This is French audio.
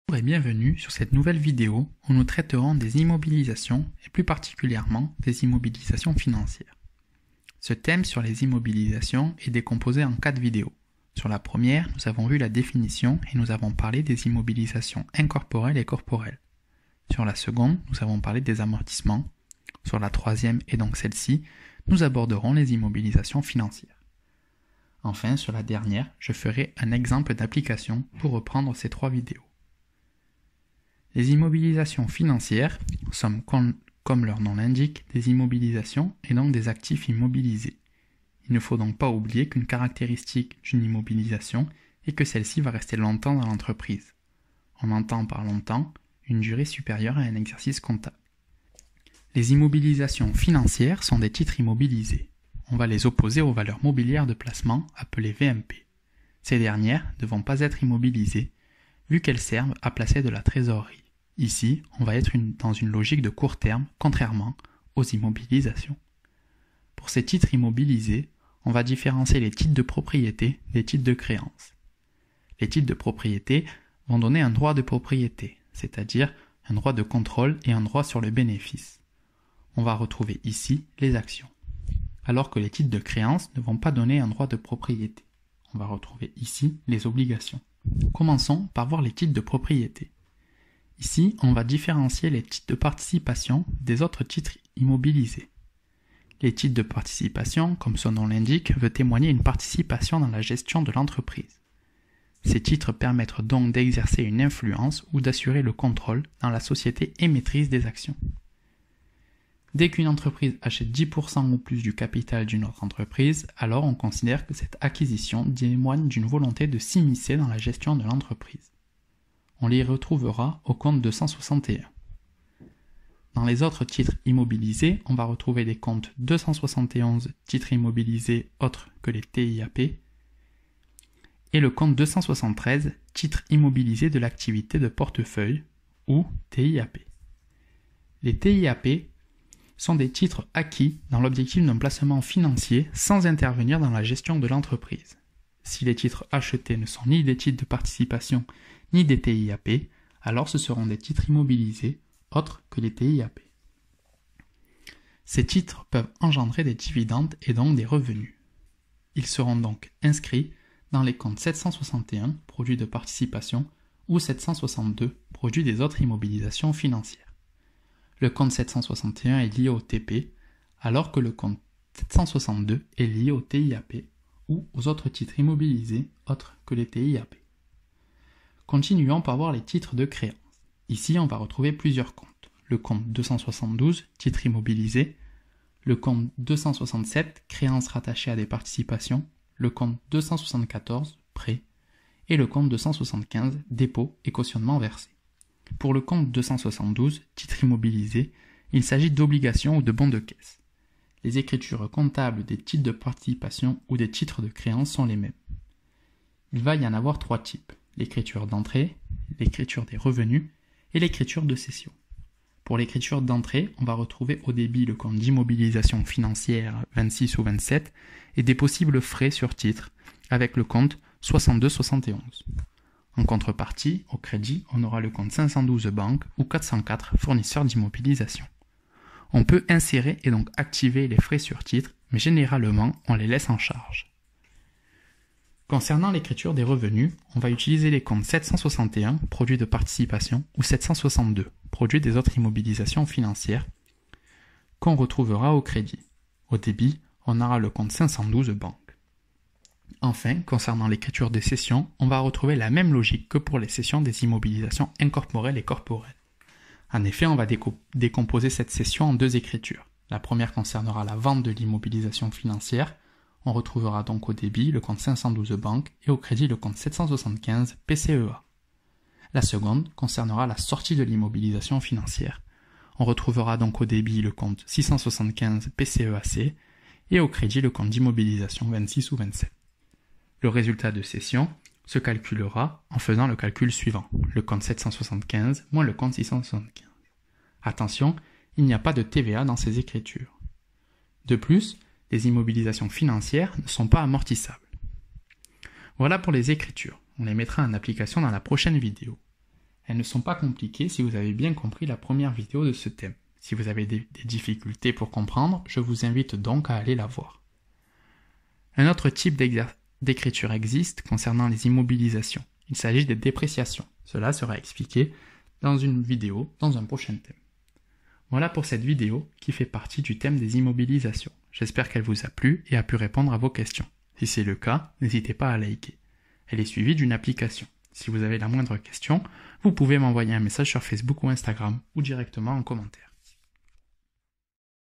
Bonjour et bienvenue sur cette nouvelle vidéo où nous traiterons des immobilisations et plus particulièrement des immobilisations financières. Ce thème sur les immobilisations est décomposé en 4 vidéos. Sur la première, nous avons vu la définition et nous avons parlé des immobilisations incorporelles et corporelles. Sur la seconde, nous avons parlé des amortissements. Sur la troisième et donc celle-ci, nous aborderons les immobilisations financières. Enfin, sur la dernière, je ferai un exemple d'application pour reprendre ces 3 vidéos. Les immobilisations financières sont, comme leur nom l'indique, des immobilisations et donc des actifs immobilisés. Il ne faut donc pas oublier qu'une caractéristique d'une immobilisation est que celle-ci va rester longtemps dans l'entreprise. On entend par longtemps une durée supérieure à un exercice comptable. Les immobilisations financières sont des titres immobilisés. On va les opposer aux valeurs mobilières de placement appelées VMP. Ces dernières ne vont pas être immobilisées vu qu'elles servent à placer de la trésorerie. Ici, on va être dans une logique de court terme, contrairement aux immobilisations. Pour ces titres immobilisés, on va différencier les titres de propriété des titres de créance. Les titres de propriété vont donner un droit de propriété, c'est-à-dire un droit de contrôle et un droit sur le bénéfice. On va retrouver ici les actions. Alors que les titres de créance ne vont pas donner un droit de propriété. On va retrouver ici les obligations. Commençons par voir les titres de propriété. Ici, on va différencier les titres de participation des autres titres immobilisés. Les titres de participation, comme son nom l'indique, veut témoigner une participation dans la gestion de l'entreprise. Ces titres permettent donc d'exercer une influence ou d'assurer le contrôle dans la société émettrice des actions. Dès qu'une entreprise achète 10% ou plus du capital d'une autre entreprise, alors on considère que cette acquisition témoigne d'une volonté de s'immiscer dans la gestion de l'entreprise. On les retrouvera au compte 261. Dans les autres titres immobilisés, on va retrouver des comptes 271 titres immobilisés autres que les TIAP et le compte 273 titres immobilisés de l'activité de portefeuille ou TIAP. Les TIAP sont des titres acquis dans l'objectif d'un placement financier sans intervenir dans la gestion de l'entreprise. Si les titres achetés ne sont ni des titres de participation ni des TIAP, alors ce seront des titres immobilisés autres que les TIAP. Ces titres peuvent engendrer des dividendes et donc des revenus. Ils seront donc inscrits dans les comptes 761, produits de participation, ou 762, produits des autres immobilisations financières. Le compte 761 est lié au TP, alors que le compte 762 est lié au TIAP ou aux autres titres immobilisés autres que les TIAP. Continuons par voir les titres de créance. Ici, on va retrouver plusieurs comptes. Le compte 272, titres immobilisés, le compte 267, créances rattachées à des participations, le compte 274, prêts, et le compte 275, dépôts et cautionnements versés. Pour le compte 272, titres immobilisés, il s'agit d'obligations ou de bons de caisse. Les écritures comptables des titres de participation ou des titres de créance sont les mêmes. Il va y en avoir 3 types. L'écriture d'entrée, l'écriture des revenus et l'écriture de cession. Pour l'écriture d'entrée, on va retrouver au débit le compte d'immobilisation financière 26 ou 27 et des possibles frais sur titre avec le compte 62-71. En contrepartie, au crédit, on aura le compte 512 banque ou 404 fournisseurs d'immobilisation. On peut insérer et donc activer les frais sur titre, mais généralement, on les laisse en charge. Concernant l'écriture des revenus, on va utiliser les comptes 761, produits de participation, ou 762, produits des autres immobilisations financières, qu'on retrouvera au crédit. Au débit, on aura le compte 512 banque. Enfin, concernant l'écriture des cessions, on va retrouver la même logique que pour les cessions des immobilisations incorporelles et corporelles. En effet, on va décomposer cette cession en 2 écritures. La première concernera la vente de l'immobilisation financière. On retrouvera donc au débit le compte 512 banque et au crédit le compte 775 PCEA. La seconde concernera la sortie de l'immobilisation financière. On retrouvera donc au débit le compte 675 PCEAC et au crédit le compte d'immobilisation 26 ou 27. Le résultat de cession se calculera en faisant le calcul suivant, le compte 775 moins le compte 675. Attention, il n'y a pas de TVA dans ces écritures. De plus, les immobilisations financières ne sont pas amortissables. Voilà pour les écritures. On les mettra en application dans la prochaine vidéo. Elles ne sont pas compliquées si vous avez bien compris la première vidéo de ce thème. Si vous avez des difficultés pour comprendre, je vous invite donc à aller la voir. Un autre type d'écriture existe concernant les immobilisations. Il s'agit des dépréciations. Cela sera expliqué dans une vidéo, dans un prochain thème. Voilà pour cette vidéo qui fait partie du thème des immobilisations. J'espère qu'elle vous a plu et a pu répondre à vos questions. Si c'est le cas, n'hésitez pas à liker. Elle est suivie d'une application. Si vous avez la moindre question, vous pouvez m'envoyer un message sur Facebook ou Instagram ou directement en commentaire.